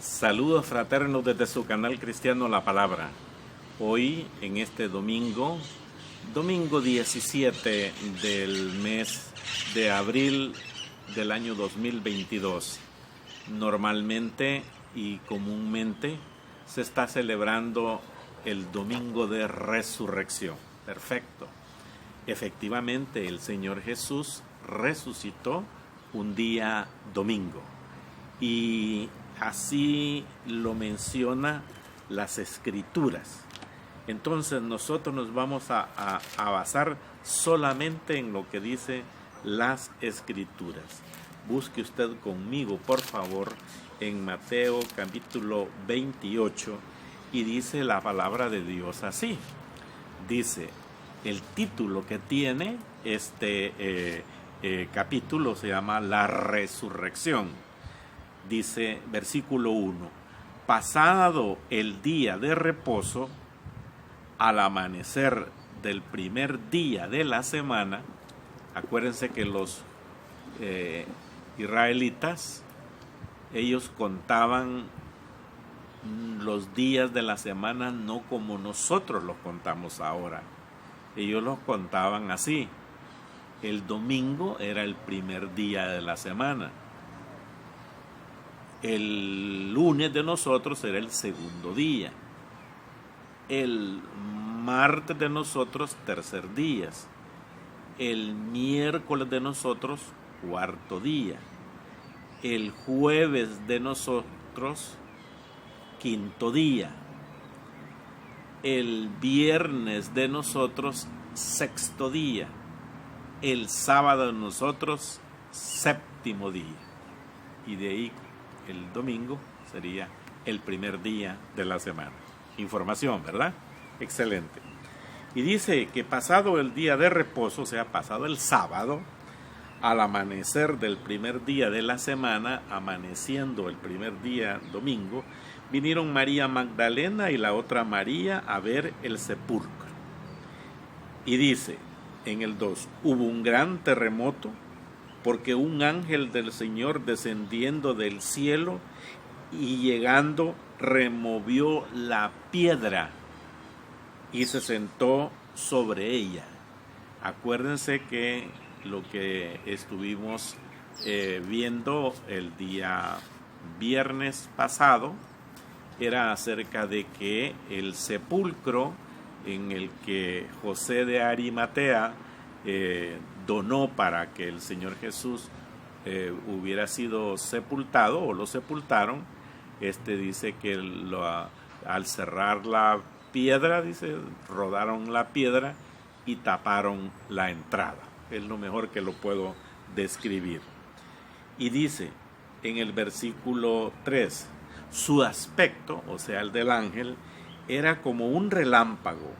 Saludos fraternos desde su canal cristiano La Palabra. Hoy, en este domingo 17 del mes de abril del año 2022, normalmente y comúnmente se está celebrando el Domingo de Resurrección. Perfecto. Efectivamente, el Señor Jesús resucitó un día domingo. Y así lo menciona las Escrituras. Entonces nosotros nos vamos a basar solamente en lo que dice las Escrituras. Busque usted conmigo, por favor, en Mateo capítulo 28 y dice la palabra de Dios así. Dice, el título que tiene este capítulo se llama La Resurrección. Dice, versículo 1, pasado el día de reposo, al amanecer del primer día de la semana, acuérdense que los israelitas, ellos contaban los días de la semana no como nosotros los contamos ahora. Ellos los contaban así. El domingo era el primer día de la semana. El lunes de nosotros era el segundo día. El martes de nosotros, tercer día. El miércoles de nosotros, cuarto día. El jueves de nosotros, quinto día. El viernes de nosotros, sexto día. El sábado de nosotros, séptimo día. Y de ahí el domingo sería el primer día de la semana. Información, ¿verdad? Excelente. Y dice que pasado el día de reposo, o sea, pasado el sábado, al amanecer del primer día de la semana, amaneciendo el primer día domingo, vinieron María Magdalena y la otra María a ver el sepulcro. Y dice en el 2, hubo un gran terremoto, porque un ángel del Señor descendiendo del cielo y llegando removió la piedra y se sentó sobre ella. Acuérdense que lo que estuvimos viendo el día viernes pasado era acerca de que el sepulcro en el que José de Arimatea donó para que el Señor Jesús hubiera sido sepultado o lo sepultaron, dice que al cerrar la piedra, dice, rodaron la piedra y taparon la entrada. Es lo mejor que lo puedo describir. Y dice en el versículo 3, su aspecto, o sea el del ángel, era como un relámpago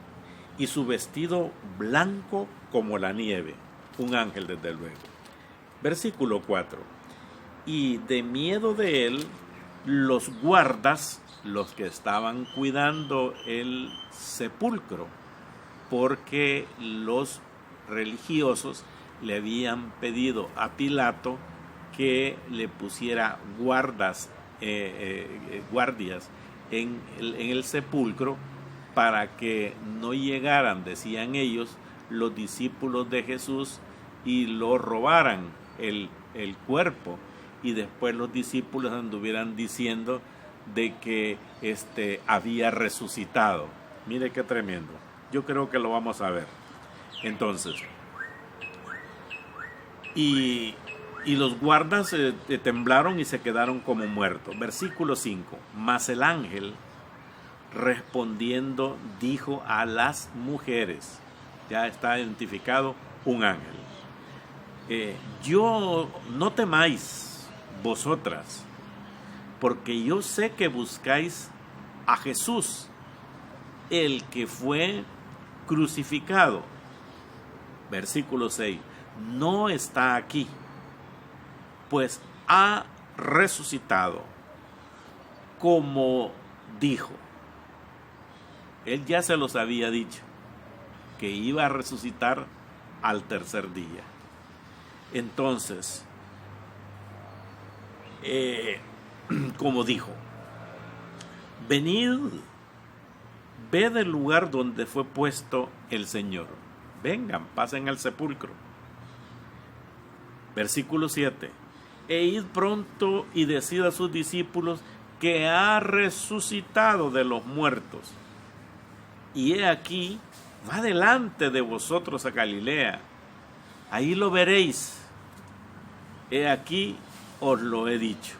y su vestido blanco como la nieve. Un ángel, desde luego. Versículo 4. Y de miedo de él, los guardas, los que estaban cuidando el sepulcro, porque los religiosos le habían pedido a Pilato que le pusiera guardias en el sepulcro para que no llegaran, decían ellos, los discípulos de Jesús y lo robaran el cuerpo, y después los discípulos anduvieran diciendo de que había resucitado. Mire qué tremendo. Yo creo que lo vamos a ver. Entonces, y los guardas temblaron y se quedaron como muertos. Versículo 5. Mas el ángel respondiendo dijo a las mujeres, ya está identificado un ángel, yo no temáis vosotras, porque yo sé que buscáis a Jesús, el que fue crucificado. Versículo 6, no está aquí, pues ha resucitado, como dijo. Él ya se los había dicho, que iba a resucitar al tercer día. Entonces, como dijo, venid, ved el lugar donde fue puesto el Señor. Vengan, pasen al sepulcro. Versículo 7. E id pronto y decid a sus discípulos que ha resucitado de los muertos. Y he aquí, va delante de vosotros a Galilea. Ahí lo veréis. He aquí, os lo he dicho.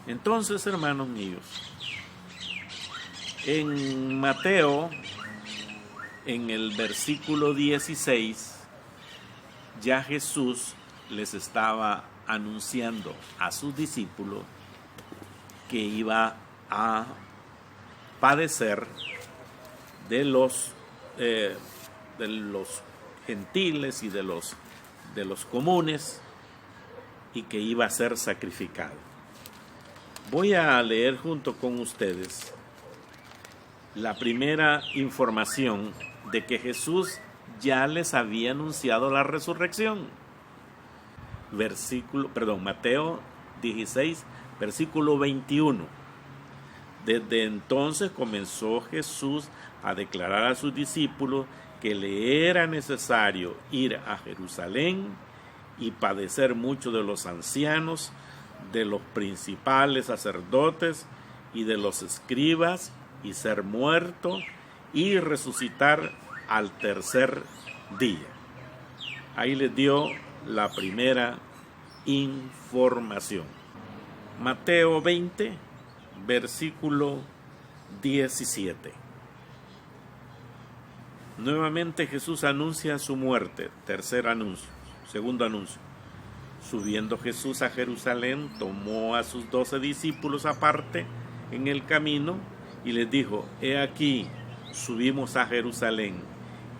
Entonces, hermanos míos, en Mateo, en el versículo 16, ya Jesús les estaba anunciando a sus discípulos que iba a padecer de los gentiles y de los comunes, y que iba a ser sacrificado. Voy a leer junto con ustedes la primera información de que Jesús ya les había anunciado la resurrección. Mateo 16, versículo 21. Desde entonces comenzó Jesús a declarar a sus discípulos que le era necesario ir a Jerusalén y padecer mucho de los ancianos, de los principales sacerdotes y de los escribas, y ser muerto y resucitar al tercer día. Ahí les dio la primera información. Mateo 20, versículo 17. Nuevamente Jesús anuncia su muerte. Segundo anuncio. Subiendo Jesús a Jerusalén, tomó a sus 12 discípulos aparte en el camino y les dijo: he aquí, subimos a Jerusalén,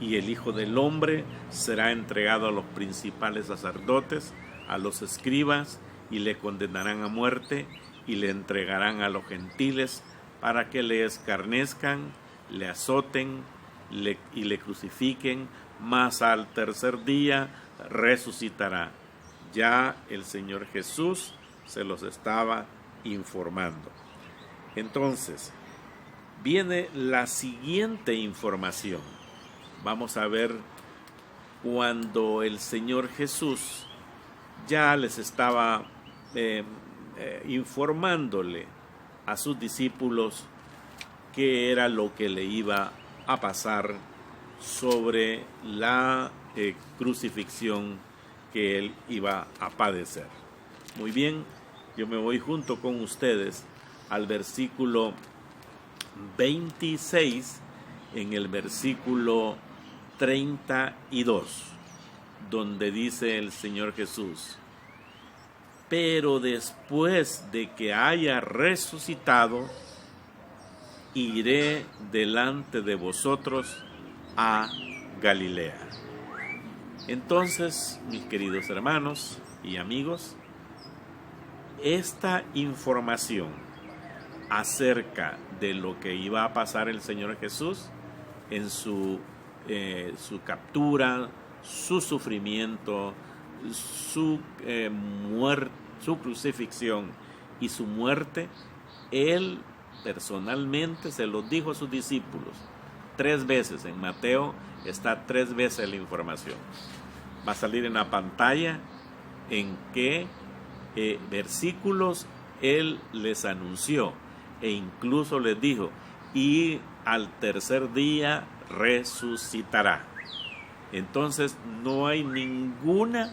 y el Hijo del Hombre será entregado a los principales sacerdotes, a los escribas, y le condenarán a muerte, y le entregarán a los gentiles, para que le escarnezcan, le azoten, y le crucifiquen, mas al tercer día resucitará. Ya el Señor Jesús se los estaba informando. Entonces, viene la siguiente información. Vamos a ver cuando el Señor Jesús ya les estaba informándole a sus discípulos qué era lo que le iba a pasar sobre la crucifixión que él iba a padecer. Muy bien, yo me voy junto con ustedes al versículo 26, en el versículo 32, donde dice el Señor Jesús: pero después de que haya resucitado, iré delante de vosotros a Galilea. Entonces, mis queridos hermanos y amigos, esta información acerca de lo que iba a pasar el Señor Jesús en su captura, su sufrimiento, su crucifixión y su muerte, él personalmente se lo dijo a sus discípulos 3 veces. En Mateo está 3 veces la información. Va a salir en la pantalla en qué versículos él les anunció, e incluso les dijo: y al tercer día resucitará. Entonces no hay ninguna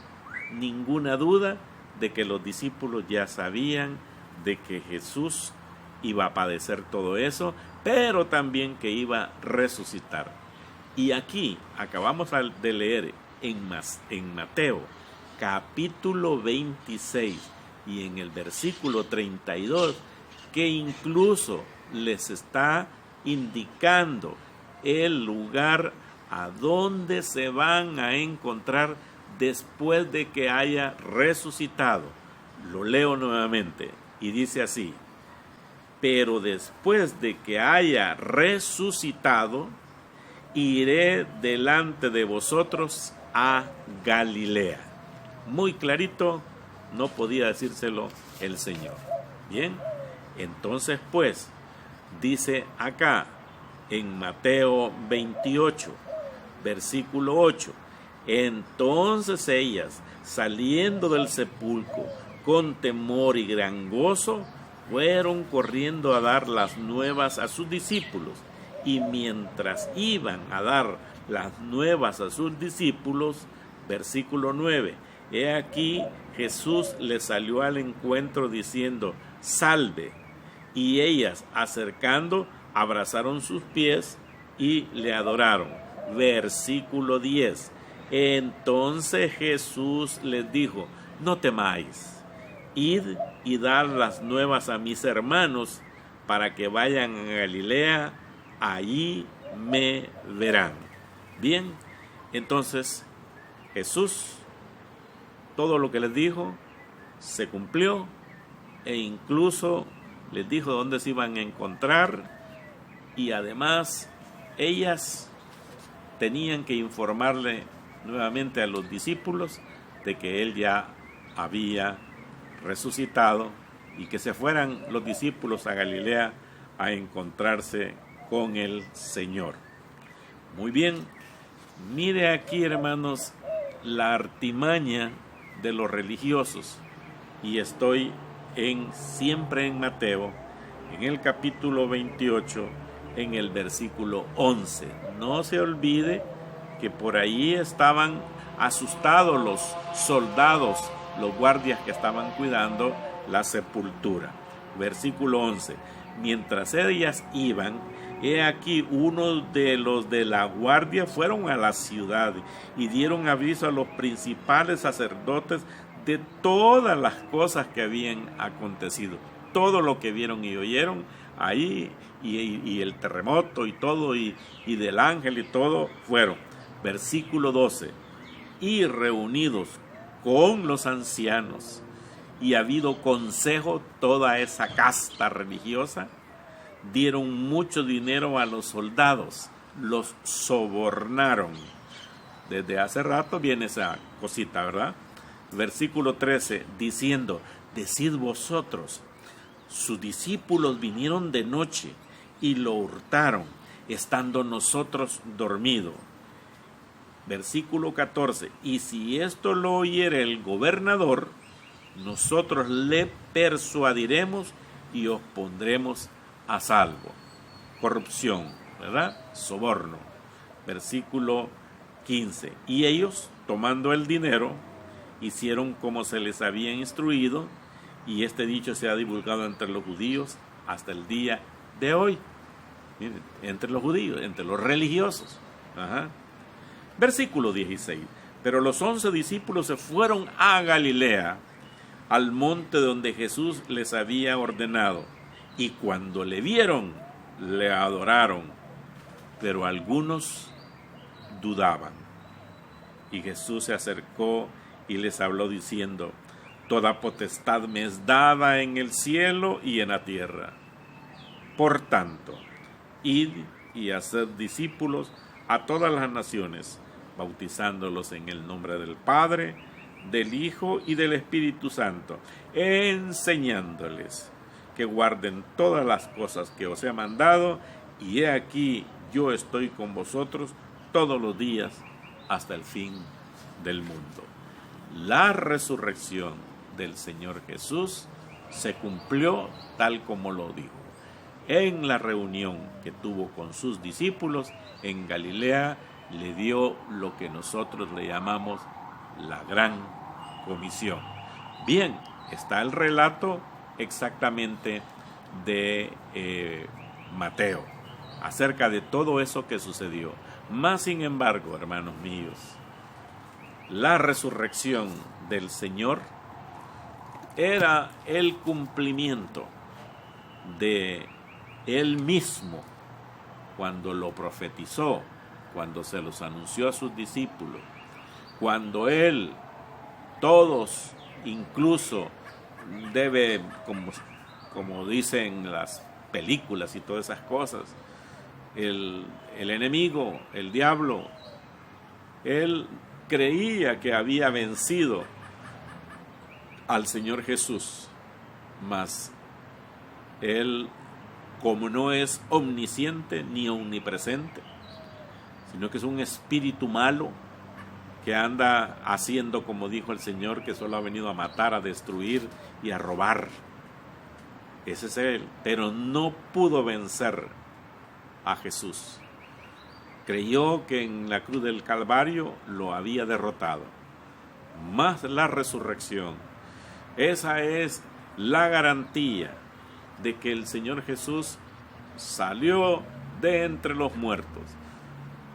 duda de que los discípulos ya sabían de que Jesús iba a padecer todo eso, pero también que iba a resucitar. Y aquí acabamos de leer en Mateo capítulo 26 y en el versículo 32 que incluso les está indicando el lugar a donde se van a encontrar después de que haya resucitado. Lo leo nuevamente y dice así: pero después de que haya resucitado, iré delante de vosotros a Galilea. Muy clarito, no podía decírselo el Señor. Bien, entonces pues, Dice acá en Mateo 28, versículo 8, entonces ellas, saliendo del sepulcro con temor y gran gozo, fueron corriendo a dar las nuevas a sus discípulos. Y mientras iban a dar las nuevas a sus discípulos, versículo 9, he aquí Jesús les salió al encuentro diciendo, salve. Y ellas, acercando, abrazaron sus pies y le adoraron. Versículo 10, entonces Jesús les dijo, no temáis, id y dad las nuevas a mis hermanos para que vayan a Galilea, allí me verán. Bien, entonces Jesús, todo lo que les dijo se cumplió, e incluso les dijo dónde se iban a encontrar, y además ellas tenían que informarle nuevamente a los discípulos de que él ya había resucitado y que se fueran los discípulos a Galilea a encontrarse con el Señor. Muy bien, mire aquí, hermanos, la artimaña de los religiosos, y estoy siempre en Mateo, en el capítulo 28, en el versículo 11. No se olvide que por ahí estaban asustados los soldados, los guardias que estaban cuidando la sepultura. Versículo 11. Mientras ellas iban, he aquí uno de los de la guardia fueron a la ciudad y dieron aviso a los principales sacerdotes de todas las cosas que habían acontecido. Todo lo que vieron y oyeron ahí, y el terremoto y todo, y del ángel y todo, fueron. Versículo 12. Y reunidos con los ancianos y habido consejo toda esa casta religiosa, dieron mucho dinero a los soldados, los sobornaron. Desde hace rato viene esa cosita, ¿verdad? Versículo 13, diciendo, decid vosotros, sus discípulos vinieron de noche y lo hurtaron, estando nosotros dormidos. Versículo 14, y si esto lo oyere el gobernador, nosotros le persuadiremos y os pondremos a salvo. Corrupción, ¿verdad? Soborno. Versículo 15, y ellos, tomando el dinero, hicieron como se les había instruido, y este dicho se ha divulgado entre los judíos hasta el día de hoy. Miren, entre los judíos, entre los religiosos. Ajá. Versículo 16. Pero los 11 discípulos se fueron a Galilea, al monte donde Jesús les había ordenado. Y cuando le vieron, le adoraron. Pero algunos dudaban. Y Jesús se acercó y les habló diciendo, toda potestad me es dada en el cielo y en la tierra. Por tanto, id y haced discípulos a todas las naciones, bautizándolos en el nombre del Padre, del Hijo y del Espíritu Santo, enseñándoles que guarden todas las cosas que os he mandado, y he aquí yo estoy con vosotros todos los días hasta el fin del mundo. La resurrección del Señor Jesús se cumplió tal como lo dijo. En la reunión que tuvo con sus discípulos en Galilea, le dio lo que nosotros le llamamos la gran comisión. Bien, está el relato exactamente de Mateo acerca de todo eso que sucedió. Mas, sin embargo, hermanos míos, la resurrección del Señor era el cumplimiento de Él mismo cuando lo profetizó, cuando se los anunció a sus discípulos, cuando Él, todos, incluso debe, como dicen las películas y todas esas cosas, el enemigo, el diablo, él creía que había vencido al Señor Jesús, mas él como no es omnisciente ni omnipresente, sino que es un espíritu malo que anda haciendo, como dijo el Señor, que solo ha venido a matar, a destruir y a robar. Ese es él, pero no pudo vencer a Jesús. Creyó que en la cruz del Calvario lo había derrotado. Más la resurrección. Esa es la garantía de que el Señor Jesús salió de entre los muertos.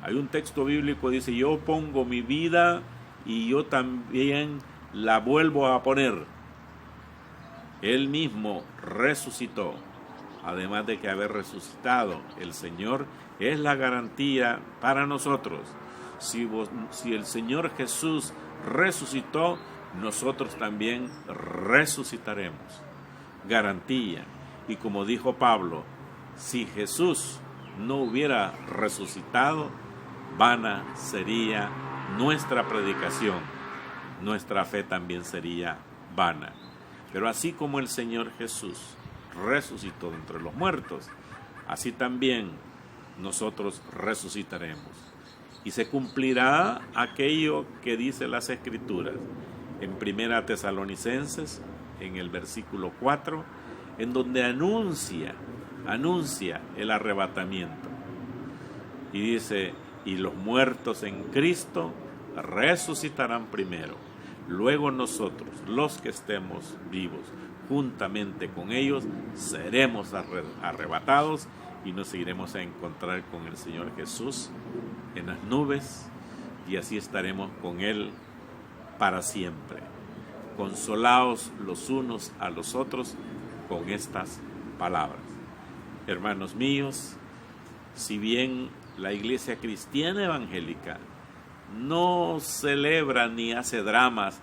Hay un texto bíblico que dice: yo pongo mi vida y yo también la vuelvo a poner. Él mismo resucitó. Además de que haber resucitado, el Señor es la garantía para nosotros. Si el Señor Jesús resucitó, nosotros también resucitaremos. Garantía. Y como dijo Pablo, si Jesús no hubiera resucitado, vana sería nuestra predicación, nuestra fe también sería vana. Pero así como el Señor Jesús resucitó de entre los muertos, así también nosotros resucitaremos. Y se cumplirá aquello que dice las Escrituras en 1 Tesalonicenses, en el versículo 4, en donde anuncia el arrebatamiento. Y dice: y los muertos en Cristo resucitarán primero. Luego nosotros, los que estemos vivos, juntamente con ellos, seremos arrebatados y nos iremos a encontrar con el Señor Jesús en las nubes, y así estaremos con Él para siempre. Consolaos los unos a los otros con estas palabras. Hermanos míos, si bien la Iglesia Cristiana Evangélica no celebra ni hace dramas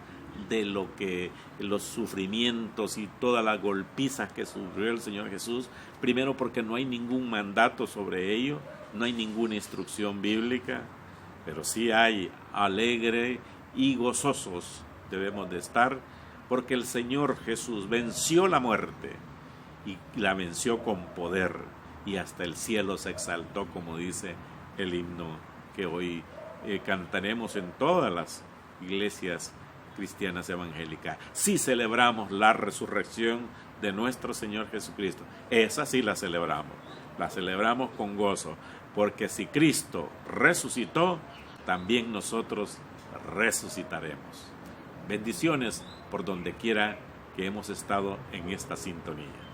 de los sufrimientos y todas las golpizas que sufrió el Señor Jesús, primero porque no hay ningún mandato sobre ello, no hay ninguna instrucción bíblica, pero sí hay alegre y gozosos debemos de estar, porque el Señor Jesús venció la muerte y la venció con poder, y hasta el cielo se exaltó, como dice el himno que hoy cantaremos en todas las iglesias cristianas evangélicas. Sí celebramos la resurrección de nuestro Señor Jesucristo. Esa sí la celebramos con gozo, porque si Cristo resucitó, también nosotros resucitaremos. Bendiciones por donde quiera que hemos estado en esta sintonía.